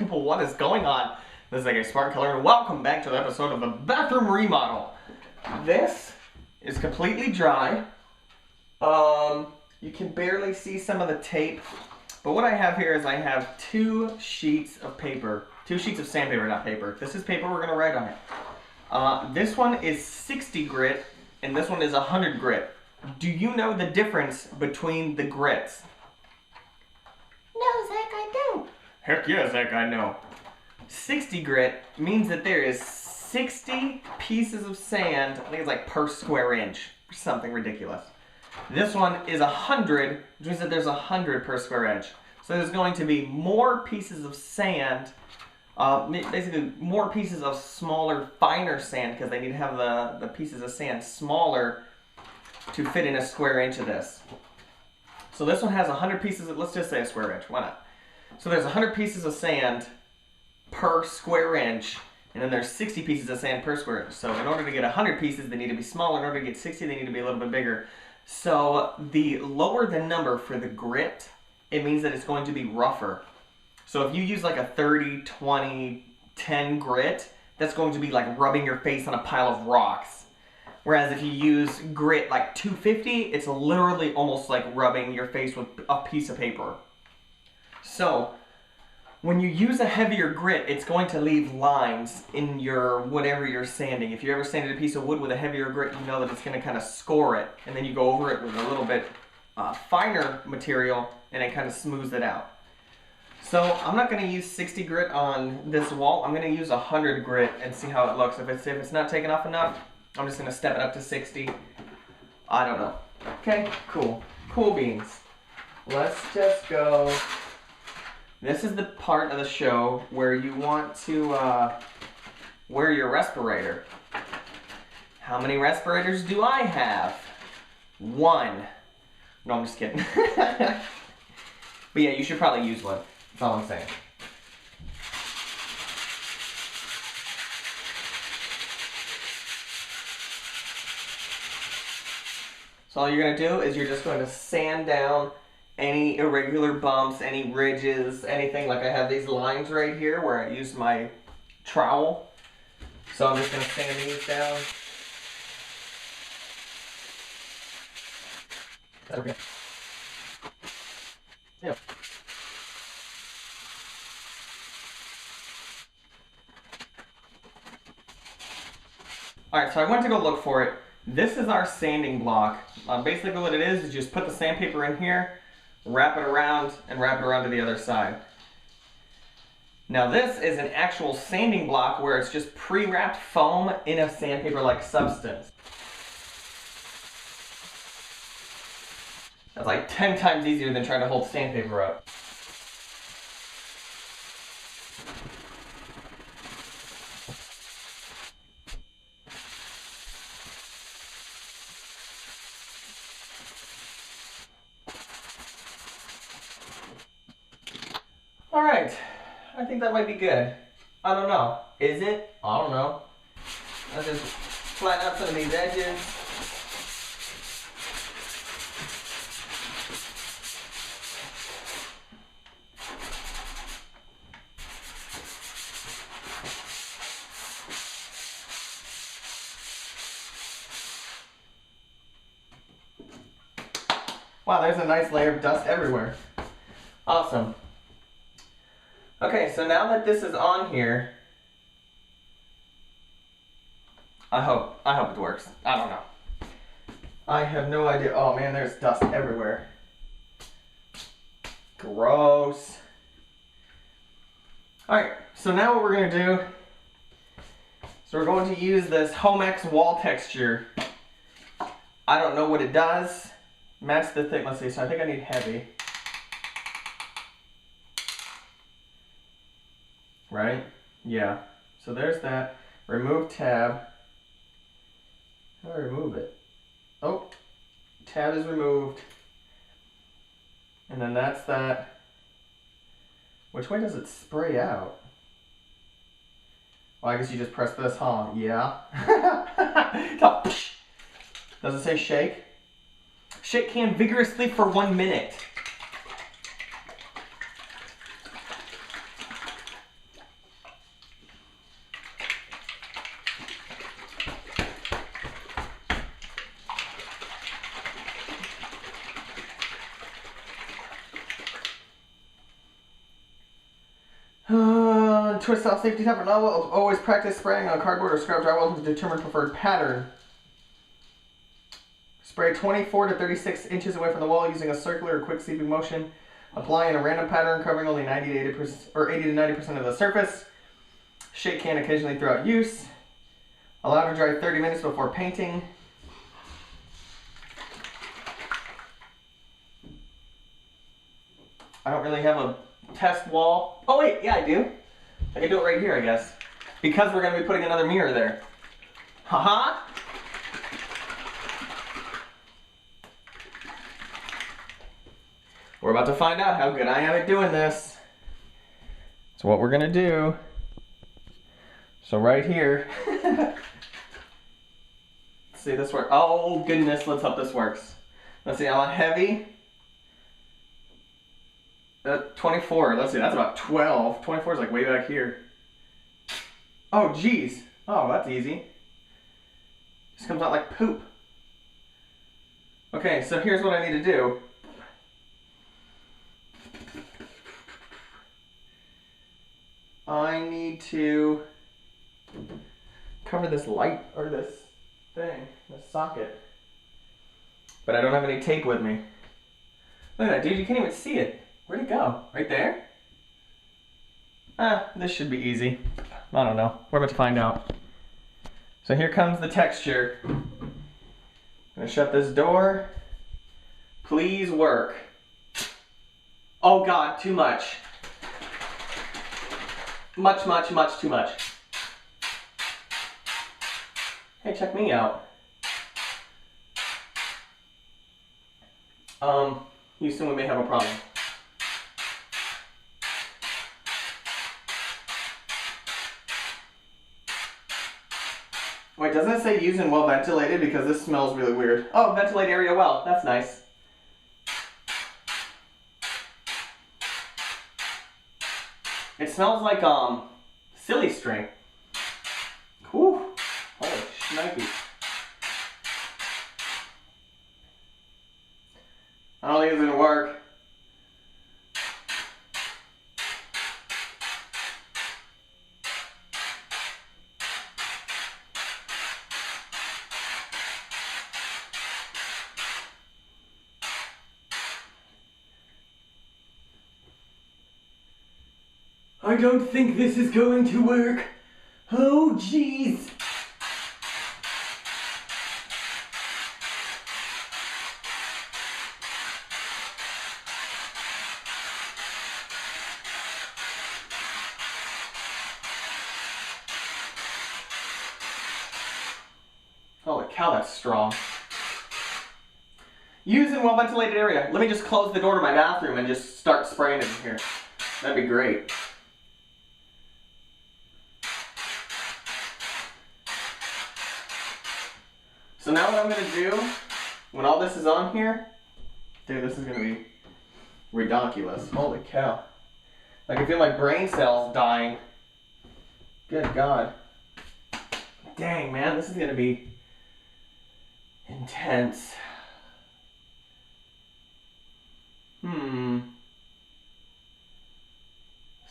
people, what is going on? This is like a Smart Color, and welcome back to the episode of the bathroom remodel. This is completely dry. You can barely see some of the tape, but what I have here is I have 2 sheets of paper, 2 sheets of sandpaper, not paper. This is paper we're gonna write on it. This one is 60 grit, and this one is 100 grit. Do you know the difference between the grits? No, Zach, I don't. Heck yeah, Zach, I know. 60 grit means that there is 60 pieces of sand, I think it's like per square inch, or something ridiculous. This one is 100, which means that there's 100 per square inch. So there's going to be more pieces of sand, basically more pieces of smaller, finer sand, because they need to have the pieces of sand smaller to fit in a square inch of this. So this one has 100 pieces of, let's just say a square inch, why not? So there's 100 pieces of sand per square inch, and then there's 60 pieces of sand per square inch. So in order to get 100 pieces, they need to be smaller. In order to get 60, they need to be a little bit bigger. So the lower the number for the grit, it means that it's going to be rougher. So if you use like a 30, 20, 10 grit, that's going to be like rubbing your face on a pile of rocks. Whereas if you use grit like 250, it's literally almost like rubbing your face with a piece of paper. So when you use a heavier grit, it's going to leave lines in your whatever you're sanding. If you ever sanded a piece of wood with a heavier grit, you know that it's going to kind of score it. And then you go over it with a little bit finer material, and it kind of smooths it out. So I'm not going to use 60 grit on this wall. I'm going to use 100 grit and see how it looks. If it's not taken off enough, I'm just going to step it up to 60. I don't know. Okay, cool. Cool beans. Let's just go. This is the part of the show where you want to wear your respirator. How many respirators do I have? 1. No, I'm just kidding. But yeah, you should probably use one. That's all I'm saying. So all you're going to do is you're just going to sand down any irregular bumps, any ridges, anything. Like I have these lines right here where I use my trowel. So I'm just going to sand these down. Okay. Yeah. Alright, so I went to go look for it. This is our sanding block. Basically what it is just put the sandpaper in here, wrap it around, and wrap it around to the other side. Now this is an actual sanding block where it's just pre-wrapped foam in a sandpaper-like substance. That's like 10 times easier than trying to hold sandpaper up. Alright, I think that might be good. I don't know. Is it? I don't know. I'll just flatten out some of these edges. Wow, there's a nice layer of dust everywhere. Awesome. Okay, so now that this is on here, I hope it works. I don't know. I have no idea. Oh man, there's dust everywhere. Gross. Alright, so now what we're going to do, so we're going to use this Homex wall texture. I don't know what it does. Match the thick, let's see, so I think I need heavy. Right? Yeah. So there's that. Remove tab. How do I remove it? Oh, tab is removed. And then that's that. Which way does it spray out? Well, I guess you just press this, huh? Yeah. Does it say shake? Shake can vigorously for 1 minute. twist off safety top or nozzle. Always practice spraying on cardboard or scrub drywall to determine preferred pattern. Spray 24 to 36 inches away from the wall using a circular or quick sweeping motion. Apply in a random pattern covering only 90 to 80% or 80 to 90% of the surface. Shake can occasionally throughout use. Allow to dry 30 minutes before painting. I don't really have a test wall. Oh wait, yeah I do. I can do it right here, I guess. Because we're going to be putting another mirror there. Haha! We're about to find out how good I am at doing this. So what we're going to do. So right here. Let's see this works. Oh goodness, let's hope this works. Let's see, I'm on heavy. 24, let's see, that's about 12. 24 is like way back here. Oh geez. Oh, that's easy. This comes out like poop. Okay, so here's what I need to do. I need to cover this light, or this thing, this socket. But I don't have any tape with me. Look at that, dude, you can't even see it. Where'd it go? Right there? This should be easy. I don't know. We're about to find out. So here comes the texture. I'm gonna shut this door. Please work. Oh God, too much. Much too much. Hey, check me out. Houston, we may have a problem. Wait, doesn't it say used and well ventilated? Because this smells really weird. Oh, ventilate area well. That's nice. It smells like silly string. Whew. Holy shnikes. I don't think it's gonna work. I don't think this is going to work. Oh, jeez. Holy cow, that's strong. Use in well-ventilated area. Let me just close the door to my bathroom and just start spraying it in here. That'd be great. So now what I'm going to do, when all this is on here, dude, this is going to be ridiculous. Holy cow. I can feel my brain cells dying. Good God. Dang, man, this is going to be intense.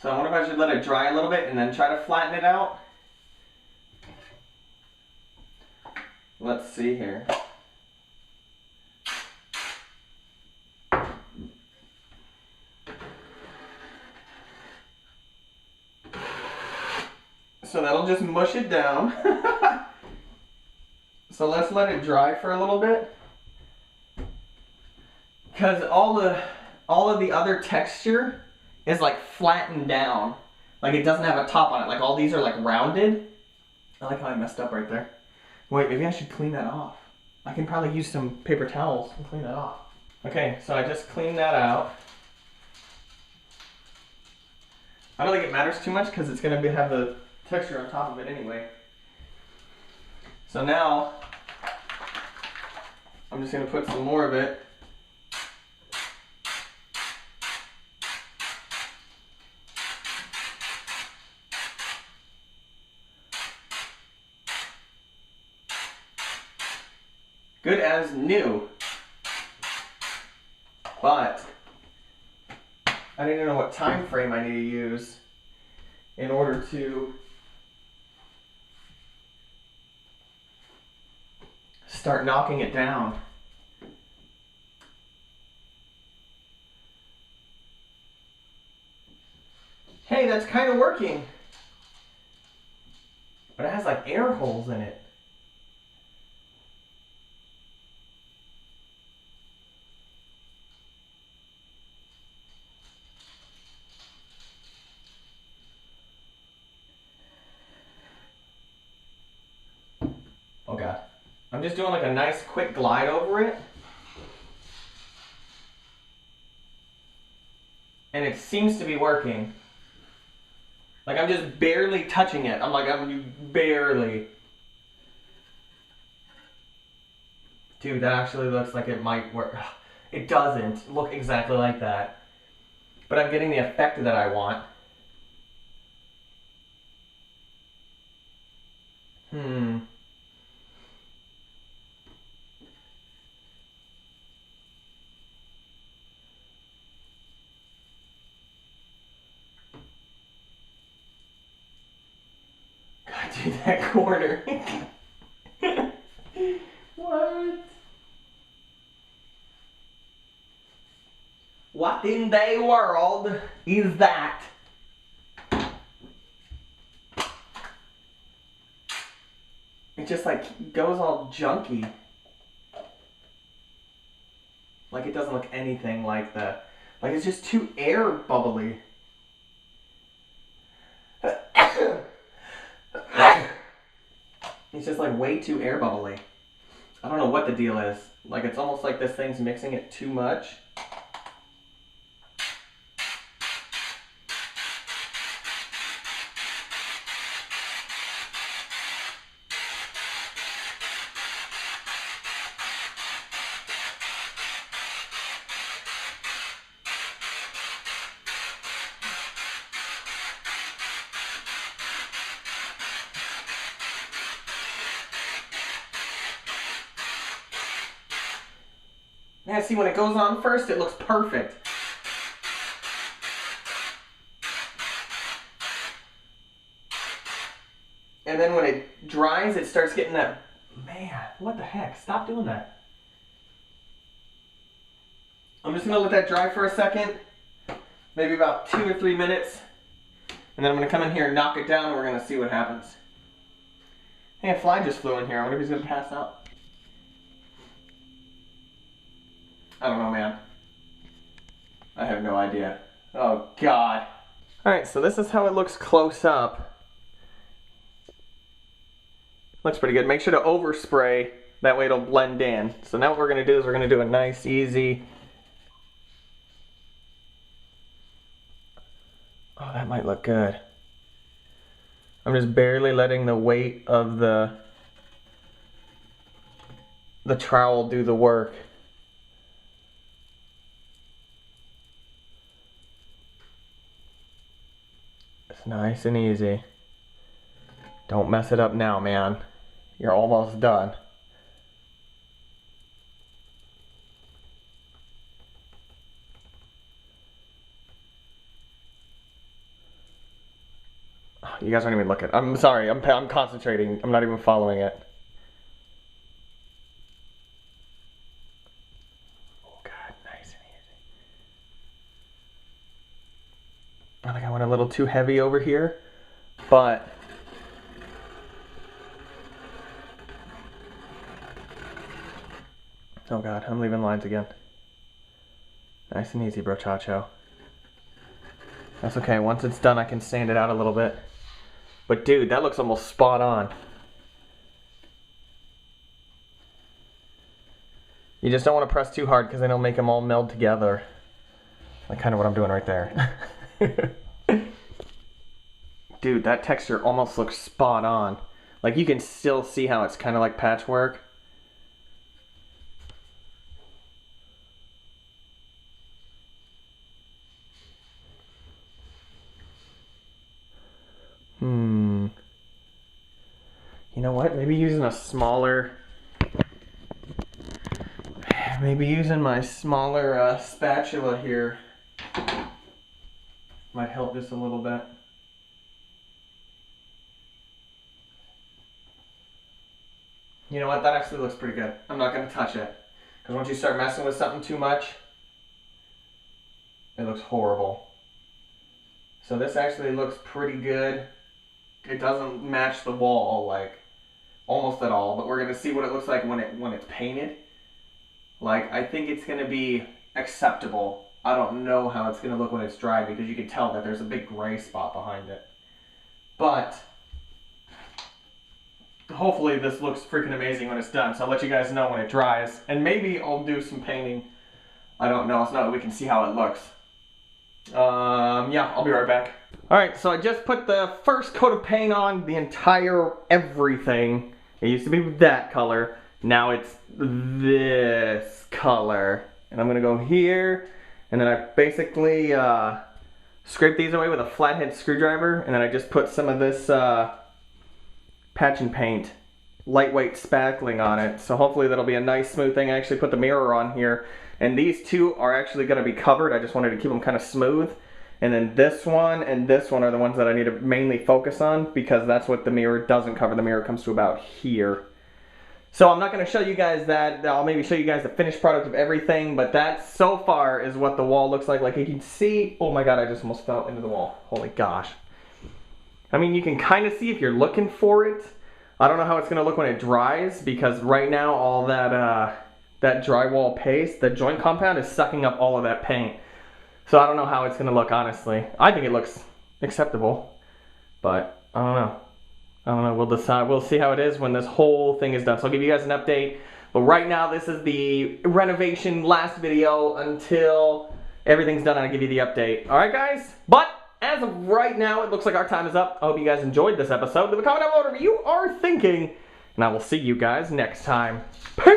So I wonder if I should let it dry a little bit and then try to flatten it out. Let's see here. So that'll just mush it down. So let's let it dry for a little bit. Because all of the other texture is like flattened down. Like it doesn't have a top on it. Like all these are like rounded. I like how I messed up right there. Wait, maybe I should clean that off. I can probably use some paper towels and clean that off. Okay, so I just cleaned that out. I don't think it matters too much because it's going to have the texture on top of it anyway. So now, I'm just going to put some more of it. Good as new. But I need to know what time frame I need to use. in order to start knocking it down. Hey, that's kind of working. But it has like air holes in it. Oh God. I'm just doing like a nice quick glide over it. And it seems to be working. Like I'm just barely touching it. I'm barely. Dude, that actually looks like it might work. It doesn't look exactly like that. But I'm getting the effect that I want. God, dude, that corner. What? What in the world is that? It just like goes all junky. Like it doesn't look anything like that. Like it's just too air bubbly. It's just like way too air bubbly. I don't know what the deal is. Like it's almost like this thing's mixing it too much. Yeah, see, when it goes on first, it looks perfect. And then when it dries, it starts getting that, man, what the heck? Stop doing that. I'm just gonna let that dry for a second, maybe about 2 or 3 minutes. And then I'm gonna come in here and knock it down and we're gonna see what happens. Hey, a fly just flew in here. I wonder if he's gonna pass out. I don't know, man. I have no idea. Oh, God. Alright, so this is how it looks close up. Looks pretty good. Make sure to overspray. That way it'll blend in. So now what we're going to do is we're going to do a nice, easy... Oh, that might look good. I'm just barely letting the weight of the trowel do the work. It's nice and easy. Don't mess it up now, man. You're almost done. Oh, you guys aren't even looking. I'm sorry. I'm concentrating. I'm not even following it. Oh God, nice and easy. I think I went a little too heavy over here, but oh God, I'm leaving lines again. Nice and easy, brochacho. That's okay. Once it's done, I can sand it out a little bit. But dude, that looks almost spot on. You just don't want to press too hard because then it'll make them all meld together. Like kind of what I'm doing right there. Dude, that texture almost looks spot on. Like you can still see how it's kind of like patchwork. You know what? Maybe using a smaller... Maybe using my smaller spatula here might help just a little bit. You know what? That actually looks pretty good. I'm not going to touch it. Because once you start messing with something too much, it looks horrible. So this actually looks pretty good. It doesn't match the wall, like, almost at all. But we're going to see what it looks like when it's painted. Like, I think it's going to be acceptable. I don't know how it's going to look when it's dry because you can tell that there's a big gray spot behind it. But hopefully this looks freaking amazing when it's done. So I'll let you guys know when it dries. And maybe I'll do some painting. I don't know. So that we can see how it looks. Yeah, I'll be right back. Alright, so I just put the first coat of paint on the entire everything. It used to be that color. Now it's this color. And I'm going to go here. And then I basically scrape these away with a flathead screwdriver. And then I just put some of this patch and paint, lightweight spackling on it. So hopefully that'll be a nice smooth thing. I actually put the mirror on here. And these two are actually going to be covered. I just wanted to keep them kind of smooth. And then this one and this one are the ones that I need to mainly focus on because that's what the mirror doesn't cover. The mirror comes to about here. So I'm not going to show you guys that. I'll maybe show you guys the finished product of everything. But that so far is what the wall looks like. Like you can see, oh my god, I just almost fell into the wall. Holy gosh. I mean, you can kind of see if you're looking for it. I don't know how it's going to look when it dries because right now all that drywall paste, the joint compound is sucking up all of that paint. So I don't know how it's going to look, honestly. I think it looks acceptable, but I don't know. We'll decide. We'll see how it is when this whole thing is done. So I'll give you guys an update. But right now, this is the renovation last video until everything's done. I'll give you the update. All right, guys? But as of right now, it looks like our time is up. I hope you guys enjoyed this episode. Leave a comment down below whatever you are thinking. And I will see you guys next time. Peace!